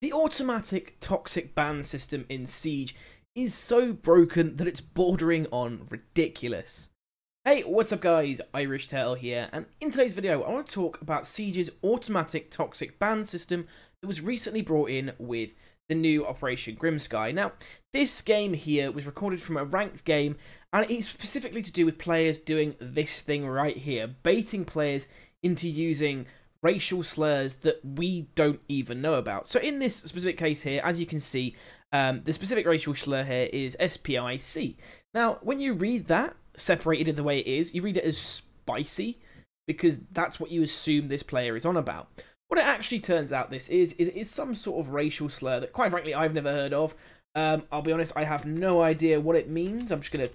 The automatic toxic ban system in Siege is so broken that it's bordering on ridiculous. Hey, what's up guys, IrishTale here, and in today's video I want to talk about Siege's automatic toxic ban system that was recently brought in with the new Operation Grimsky. Now, this game here was recorded from a ranked game, and it's specifically to do with players doing this thing right here, baiting players into using racial slurs that we don't even know about. So in this specific case here, as you can see, the specific racial slur here is SPIC. Now, when you read that, separated in the way it is, you read it as spicy, because that's what you assume this player is on about. What it actually turns out this is some sort of racial slur that, quite frankly, I've never heard of. I'll be honest, I have no idea what it means. I'm just going to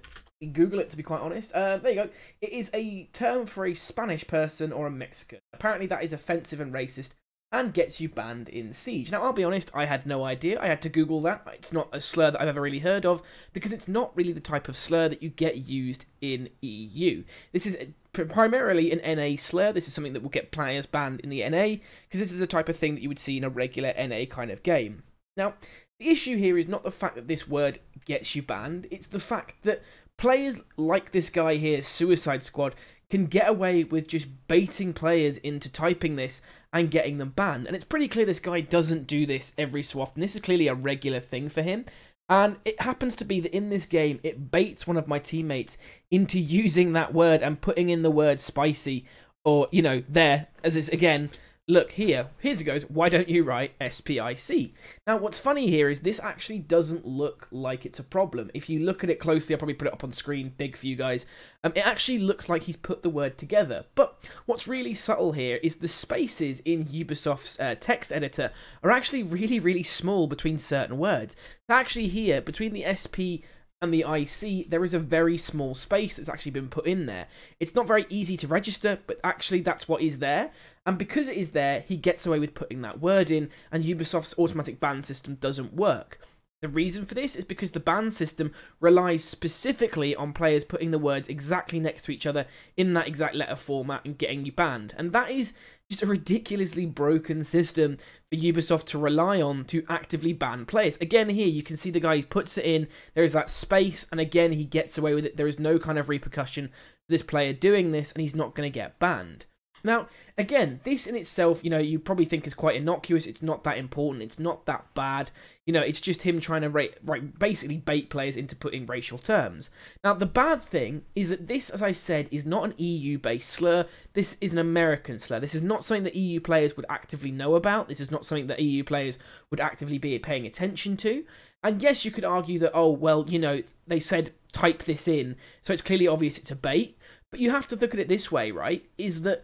Google it, to be quite honest. There you go. It is a term for a Spanish person or a Mexican. Apparently that is offensive and racist and gets you banned in Siege. Now, I'll be honest, I had no idea. I had to Google that. It's not a slur that I've ever really heard of, because it's not really the type of slur that you get used in EU. This is primarily an NA slur. This is something that will get players banned in the NA, because this is the type of thing that you would see in a regular NA kind of game. Now, the issue here is not the fact that this word gets you banned, it's the fact that players like this guy here, Suicide Squad, can get away with just baiting players into typing this and getting them banned. And it's pretty clear this guy doesn't do this every so often. This is clearly a regular thing for him. And it happens to be that in this game, it baits one of my teammates into using that word and putting in the word spicy, or, you know, there, as it's, again, look here, here's it goes, why don't you write SPIC? Now, what's funny here is this actually doesn't look like it's a problem. If you look at it closely, I'll probably put it up on screen, big for you guys, it actually looks like he's put the word together. But what's really subtle here is the spaces in Ubisoft's text editor are actually really, really small between certain words. Actually here, between the SP and the IC, there is a very small space that's actually been put in there. It's not very easy to register, but actually that's what is there. And because it is there, he gets away with putting that word in, and Ubisoft's automatic ban system doesn't work. The reason for this is because the ban system relies specifically on players putting the words exactly next to each other in that exact letter format and getting you banned. And that is just a ridiculously broken system for Ubisoft to rely on to actively ban players. Again, here you can see the guy puts it in, there is that space, and again he gets away with it. There is no kind of repercussion for this player doing this, and he's not going to get banned. Now, again, this in itself, you know, you probably think is quite innocuous. It's not that important. It's not that bad. You know, it's just him trying to basically bait players into putting racial terms. Now, the bad thing is that this, as I said, is not an EU-based slur. This is an American slur. This is not something that EU players would actively know about. This is not something that EU players would actively be paying attention to. And yes, you could argue that, oh, well, you know, they said type this in, so it's clearly obvious it's a bait. But you have to look at it this way, right, is that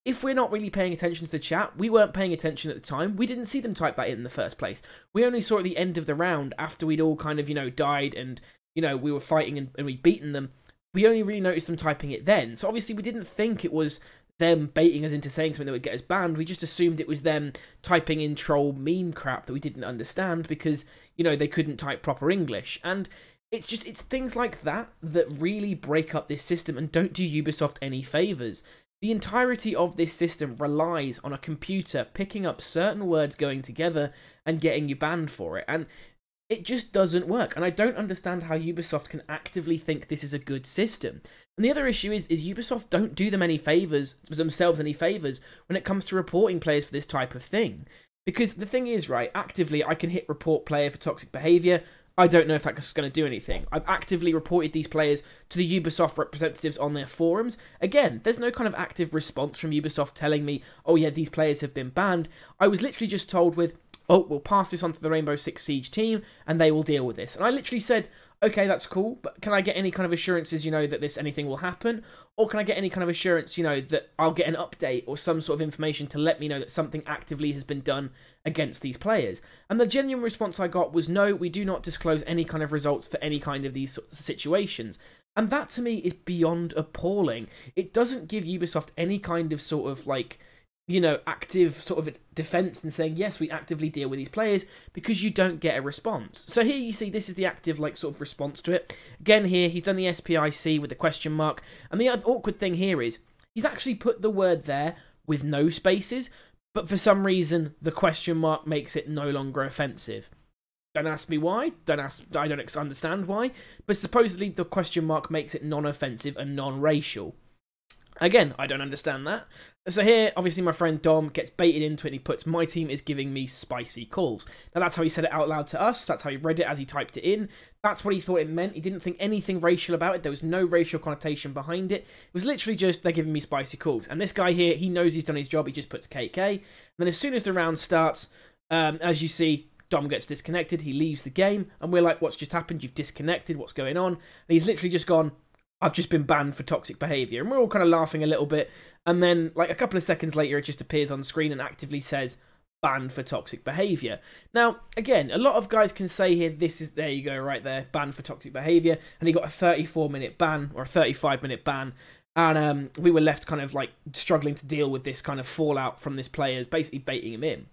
if we're not really paying attention to the chat, we weren't paying attention at the time, we didn't see them type that in the first place. We only saw at the end of the round, after we'd all kind of, you know, died and, you know, we were fighting and we'd beaten them, we only really noticed them typing it then. So obviously we didn't think it was them baiting us into saying something that would get us banned. We just assumed it was them typing in troll meme crap that we didn't understand because, you know, they couldn't type proper English. And it's things like that that really break up this system and don't do Ubisoft any favours. The entirety of this system relies on a computer picking up certain words going together and getting you banned for it, and it just doesn't work. And I don't understand how Ubisoft can actively think this is a good system. And the other issue is Ubisoft don't do them any favours, themselves any favours, when it comes to reporting players for this type of thing. Because the thing is, right, actively I can hit report player for toxic behaviour. I don't know if that's going to do anything. I've actively reported these players to the Ubisoft representatives on their forums. Again, there's no kind of active response from Ubisoft telling me, oh yeah, these players have been banned. I was literally just told with, oh, we'll pass this on to the Rainbow Six Siege team and they will deal with this. And I literally said, okay, that's cool, but can I get any kind of assurances, you know, that anything will happen? Or can I get any kind of assurance, you know, that I'll get an update or some sort of information to let me know that something actively has been done against these players? And the genuine response I got was, no, we do not disclose any kind of results for any kind of these sorts of situations. And that to me is beyond appalling. It doesn't give Ubisoft any kind of sort of like, you know, active sort of defense and saying, yes, we actively deal with these players, because you don't get a response. So here you see this is the active like sort of response to it. Again here, he's done the SPIC with the question mark. And the other awkward thing here is he's actually put the word there with no spaces, but for some reason the question mark makes it no longer offensive. Don't ask me why, I don't understand why, but supposedly the question mark makes it non-offensive and non-racial. Again, I don't understand that. So here, obviously my friend Dom gets baited into it and he puts, "My team is giving me spicy calls." Now that's how he said it out loud to us, that's how he read it as he typed it in, that's what he thought it meant. He didn't think anything racial about it, there was no racial connotation behind it. It was literally just, "They're giving me spicy calls." And this guy here, he knows he's done his job, he just puts KK. And then as soon as the round starts, as you see, Dom gets disconnected, he leaves the game, and we're like, "What's just happened? You've disconnected, what's going on?" And he's literally just gone, "I've just been banned for toxic behaviour." And we're all kind of laughing a little bit. And then, like, a couple of seconds later, it just appears on screen and actively says, "Banned for toxic behaviour." Now, again, a lot of guys can say here, there you go, right there, banned for toxic behaviour. And he got a 34-minute ban, or a 35-minute ban. And we were left kind of, like, struggling to deal with this kind of fallout from this player's basically baiting him in.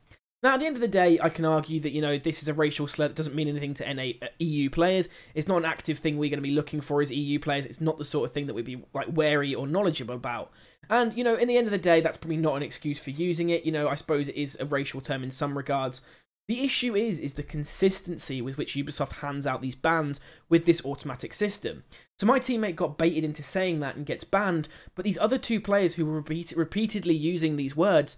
Now, at the end of the day, I can argue that, you know, this is a racial slur that doesn't mean anything to EU players. It's not an active thing we're going to be looking for as EU players. It's not the sort of thing that we'd be, like, wary or knowledgeable about. And, you know, in the end of the day, that's probably not an excuse for using it. You know, I suppose it is a racial term in some regards. The issue is the consistency with which Ubisoft hands out these bans with this automatic system. So my teammate got baited into saying that and gets banned, but these other two players who were repeatedly using these words,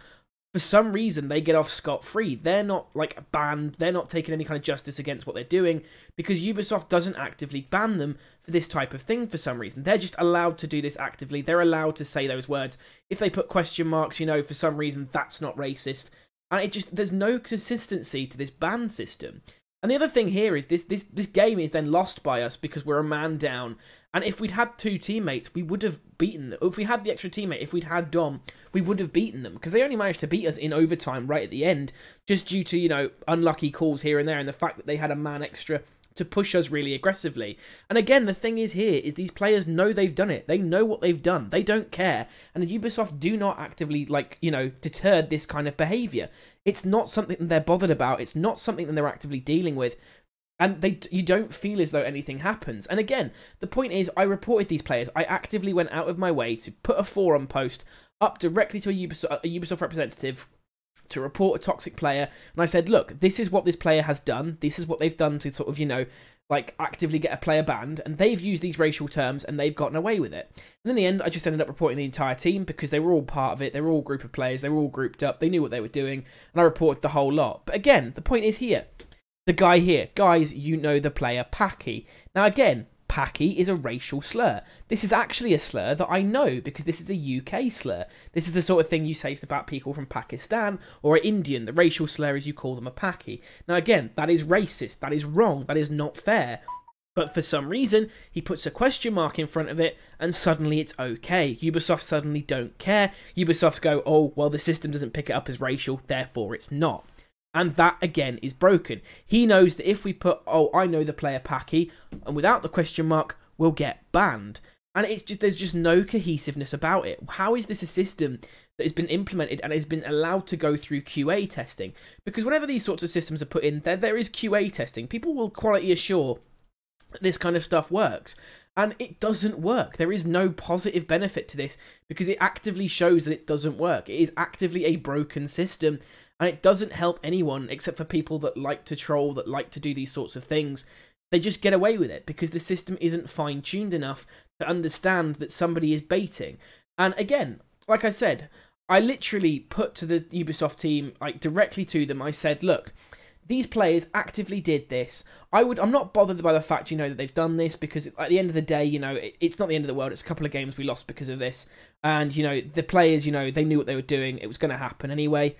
for some reason, they get off scot-free. They're not, like, banned. They're not taking any kind of justice against what they're doing because Ubisoft doesn't actively ban them for this type of thing for some reason. They're just allowed to do this actively. They're allowed to say those words. If they put question marks, you know, for some reason, that's not racist. And it just, there's no consistency to this ban system. And the other thing here is this game is then lost by us because we're a man down. And if we'd had two teammates, we would have beaten them. If we had the extra teammate, if we'd had Dom, we would have beaten them. Because they only managed to beat us in overtime right at the end, just due to, you know, unlucky calls here and there, and the fact that they had a man extra to push us really aggressively. And again, the thing is here is these players know they've done it. They know what they've done. They don't care. And Ubisoft do not actively, like, you know, deter this kind of behaviour. It's not something that they're bothered about. It's not something that they're actively dealing with. And you don't feel as though anything happens. And again, the point is, I reported these players. I actively went out of my way to put a forum post up directly to a Ubisoft representative to report a toxic player. And I said, look, this is what this player has done. This is what they've done to sort of, you know, like, actively get a player banned. And they've used these racial terms and they've gotten away with it. And in the end, I just ended up reporting the entire team because they were all part of it. They were all a group of players. They were all grouped up. They knew what they were doing. And I reported the whole lot. But again, the point is here. The guy here, guys, you know the player Packy. Now again, Packy is a racial slur. This is actually a slur that I know because this is a UK slur. This is the sort of thing you say about people from Pakistan or Indian. The racial slur is you call them a Packy. Now again, that is racist. That is wrong. That is not fair. But for some reason, he puts a question mark in front of it and suddenly it's okay. Ubisoft suddenly don't care. Ubisoft go, oh, well, the system doesn't pick it up as racial, therefore it's not. And that, again, is broken. He knows that if we put, oh, I know the player Packy, and without the question mark, we'll get banned. And it's just, there's just no cohesiveness about it. How is this a system that has been implemented and has been allowed to go through QA testing? Because whenever these sorts of systems are put in, there is QA testing. People will quality assure that this kind of stuff works. And it doesn't work. There is no positive benefit to this because it actively shows that it doesn't work. It is actively a broken system. And it doesn't help anyone except for people that like to troll, that like to do these sorts of things. They just get away with it because the system isn't fine-tuned enough to understand that somebody is baiting. And again, like I said, I literally put to the Ubisoft team, like directly to them, I said, look, these players actively did this. I'm not bothered by the fact, you know, that they've done this because at the end of the day, you know, it's not the end of the world. It's a couple of games we lost because of this. And, you know, the players, you know, they knew what they were doing. It was going to happen anyway.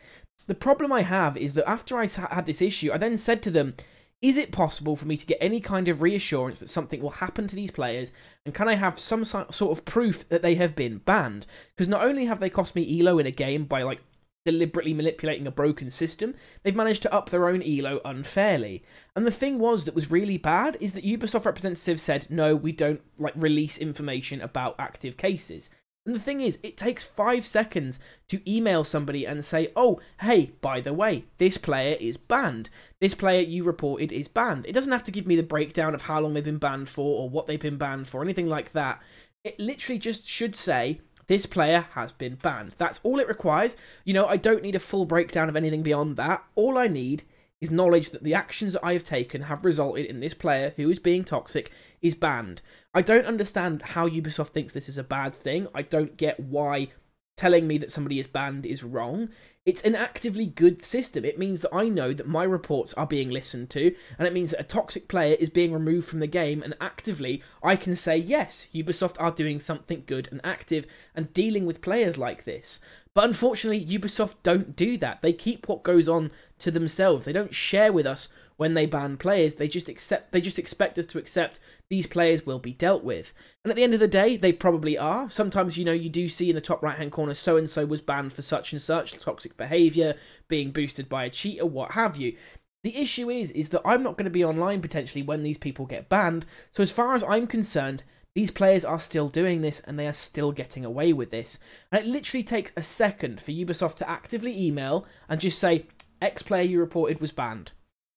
The problem I have is that after I had this issue, I then said to them, is it possible for me to get any kind of reassurance that something will happen to these players? And can I have some sort of proof that they have been banned? Because not only have they cost me ELO in a game by, like, deliberately manipulating a broken system, they've managed to up their own ELO unfairly. And the thing that was really bad is that Ubisoft representatives said, no, we don't, like, release information about active cases. And the thing is, it takes 5 seconds to email somebody and say, oh, hey, by the way, this player is banned. This player you reported is banned. It doesn't have to give me the breakdown of how long they've been banned for or what they've been banned for, anything like that. It literally just should say, This player has been banned. That's all it requires. You know, I don't need a full breakdown of anything beyond that. All I need is knowledge that the actions that I have taken have resulted in this player who is being toxic is banned. I don't understand how Ubisoft thinks this is a bad thing. I don't get why telling me that somebody is banned is wrong. It's an actively good system. It means that I know that my reports are being listened to, and it means that a toxic player is being removed from the game, and actively I can say, yes, Ubisoft are doing something good and active and dealing with players like this. But unfortunately, Ubisoft don't do that. They keep what goes on to themselves. They don't share with us when they ban players. They just expect us to accept these players will be dealt with. And at the end of the day, they probably are. Sometimes, you know, you do see in the top right-hand corner, so-and-so was banned for such and such, toxic behaviour, being boosted by a cheater, what have you. The issue is that I'm not going to be online potentially when these people get banned. So as far as I'm concerned, these players are still doing this and they are still getting away with this. And it literally takes a second for Ubisoft to actively email and just say, X player you reported was banned.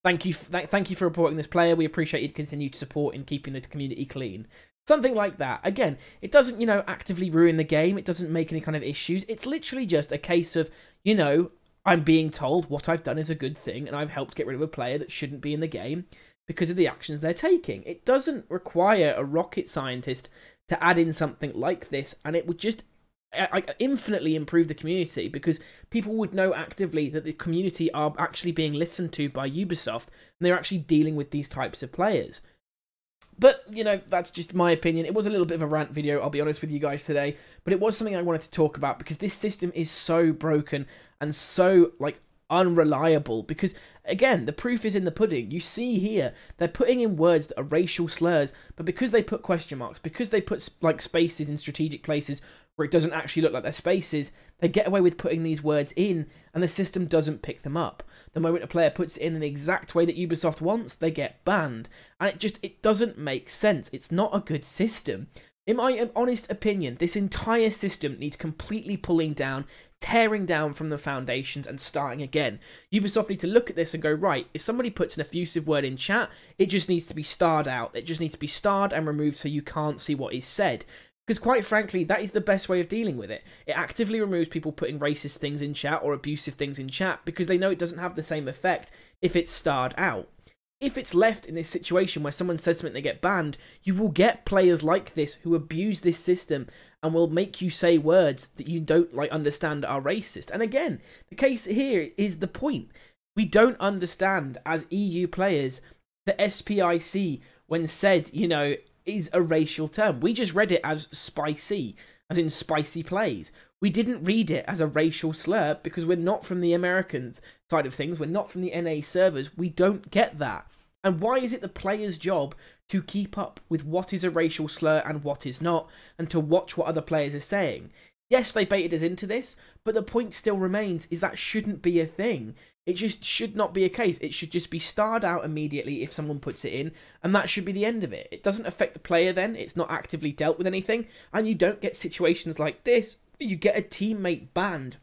Thank you for reporting this player. We appreciate your continued support in keeping the community clean. Something like that. Again, it doesn't, you know, actively ruin the game. It doesn't make any kind of issues. It's literally just a case of, you know, I'm being told what I've done is a good thing and I've helped get rid of a player that shouldn't be in the game because of the actions they're taking. It doesn't require a rocket scientist to add in something like this, and it would just infinitely improve the community because people would know actively that the community are actually being listened to by Ubisoft and they're actually dealing with these types of players. But, you know, that's just my opinion. It was a little bit of a rant video, I'll be honest with you guys today, but it was something I wanted to talk about because this system is so broken and so, like, unreliable because, again, the proof is in the pudding. You see here, they're putting in words that are racial slurs, but because they put question marks, because they put, like, spaces in strategic places where it doesn't actually look like they're spaces, they get away with putting these words in, and the system doesn't pick them up. The moment a player puts it in the exact way that Ubisoft wants, they get banned. And it doesn't make sense. It's not a good system. In my honest opinion, this entire system needs completely pulling down, tearing down from the foundations and starting again. Ubisoft need to look at this and go, right, if somebody puts an effusive word in chat, it just needs to be starred out. It just needs to be starred and removed so you can't see what is said. Because quite frankly, that is the best way of dealing with it. It actively removes people putting racist things in chat or abusive things in chat because they know it doesn't have the same effect if it's starred out. If it's left in this situation where someone says something they get banned, you will get players like this who abuse this system and will make you say words that you don't understand are racist. And again, the case here is the point. We don't understand as EU players the SPIC when said, you know, is a racial term. We just read it as spicy, as in spicy plays. We didn't read it as a racial slur because we're not from the American side of things. We're not from the NA servers. We don't get that. And why is it the player's job to keep up with what is a racial slur and what is not, and to watch what other players are saying? Yes, they baited us into this, but the point still remains is that shouldn't be a thing. It just should not be a case. It should just be starred out immediately if someone puts it in, and that should be the end of it. It doesn't affect the player then, it's not actively dealt with anything, and you don't get situations like this where you get a teammate banned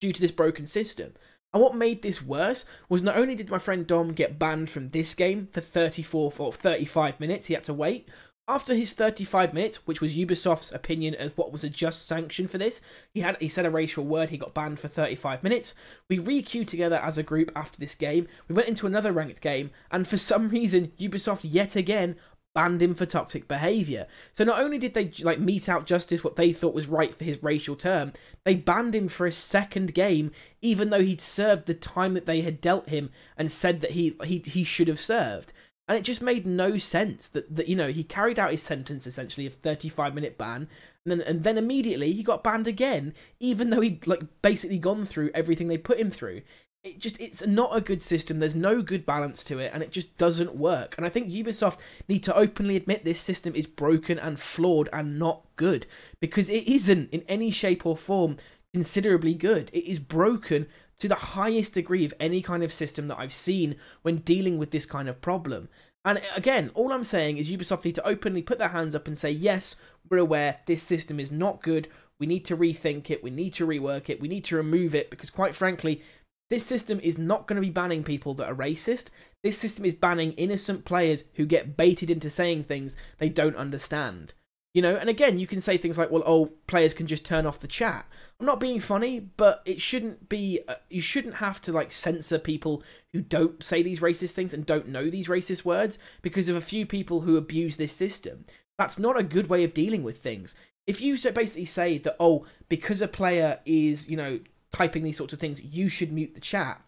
due to this broken system. And what made this worse was not only did my friend Dom get banned from this game for 35 minutes, he had to wait. After his 35 minutes, which was Ubisoft's opinion as what was a just sanction for this, he said a racial word, he got banned for 35 minutes. We re-queued together as a group after this game, we went into another ranked game, and for some reason, Ubisoft yet again banned him for toxic behaviour. So not only did they mete out justice what they thought was right for his racial term, they banned him for a second game, even though he'd served the time that they had dealt him and said that he should have served. And it just made no sense that you know, he carried out his sentence essentially of 35-minute ban, and then immediately he got banned again, even though he'd basically gone through everything they put him through. It's not a good system. There's no good balance to it, and it just doesn't work. And I think Ubisoft need to openly admit this system is broken and flawed and not good, because it isn't in any shape or form considerably good. It is broken to the highest degree of any kind of system that I've seen when dealing with this kind of problem. And again, all I'm saying is Ubisoft need to openly put their hands up and say, yes, we're aware this system is not good. We need to rethink it. We need to rework it. We need to remove it, because quite frankly, this system is not going to be banning people that are racist. This system is banning innocent players who get baited into saying things they don't understand. You know, and again, you can say things like, well, oh, players can just turn off the chat. I'm not being funny, but it shouldn't be, you shouldn't have to, like, censor people who don't say these racist things and don't know these racist words because of a few people who abuse this system. That's not a good way of dealing with things. If you basically say that, oh, because a player is, you know, typing these sorts of things, you should mute the chat,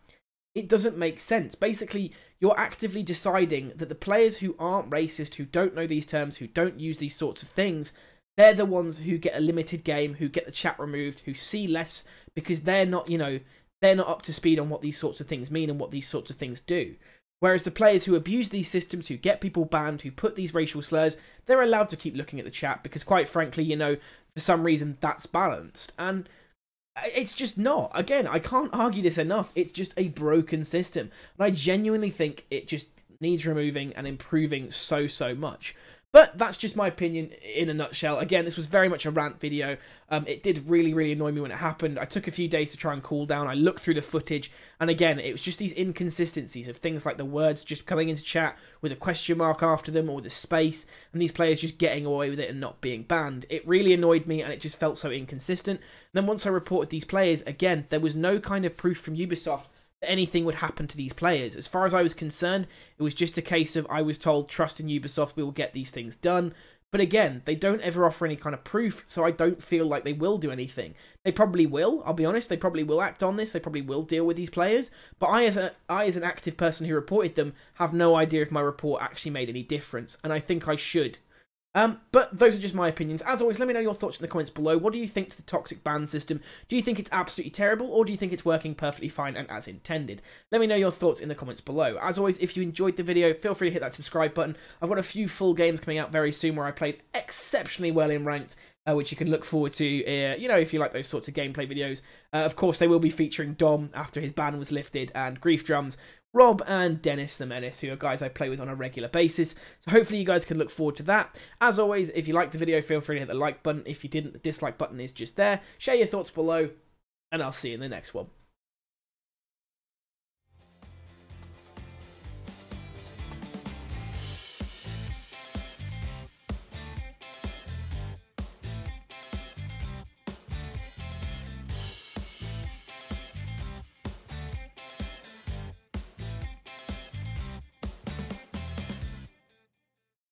it doesn't make sense. Basically, you're actively deciding that the players who aren't racist, who don't know these terms, who don't use these sorts of things, they're the ones who get a limited game, who get the chat removed, who see less because they're not, you know, they're not up to speed on what these sorts of things mean and what these sorts of things do. Whereas the players who abuse these systems, who get people banned, who put these racial slurs, they're allowed to keep looking at the chat because, quite frankly, you know, for some reason that's balanced. And it's just not. Again, I can't argue this enough. It's just a broken system. And I genuinely think it just needs removing and improving so much. But that's just my opinion in a nutshell. Again, this was very much a rant video. It did really annoy me when it happened. I took a few days to try and cool down. I looked through the footage, and again, it was just these inconsistencies of things like the words just coming into chat with a question mark after them or with a space, and these players just getting away with it and not being banned. It really annoyed me, and it just felt so inconsistent. And then once I reported these players, again, there was no kind of proof from Ubisoft anything would happen to these players. As far as I was concerned, it was just a case of I was told, trust in Ubisoft, we will get these things done. But again, they don't ever offer any kind of proof, so I don't feel like they will do anything. They probably will, I'll be honest, they probably will act on this, they probably will deal with these players, but I as an active person who reported them, have no idea if my report actually made any difference, and I think I should. But those are just my opinions. As always, let me know your thoughts in the comments below. What do you think to the toxic ban system? Do you think it's absolutely terrible, or do you think it's working perfectly fine and as intended? Let me know your thoughts in the comments below. As always, if you enjoyed the video, feel free to hit that subscribe button. I've got a few full games coming out very soon where I played exceptionally well in ranked, which you can look forward to, you know, if you like those sorts of gameplay videos. Of course, they will be featuring Dom after his ban was lifted, and Grief Drums, Rob and Dennis the Menace, who are guys I play with on a regular basis. So hopefully you guys can look forward to that. As always, if you liked the video, feel free to hit the like button. If you didn't, the dislike button is just there. Share your thoughts below, and I'll see you in the next one.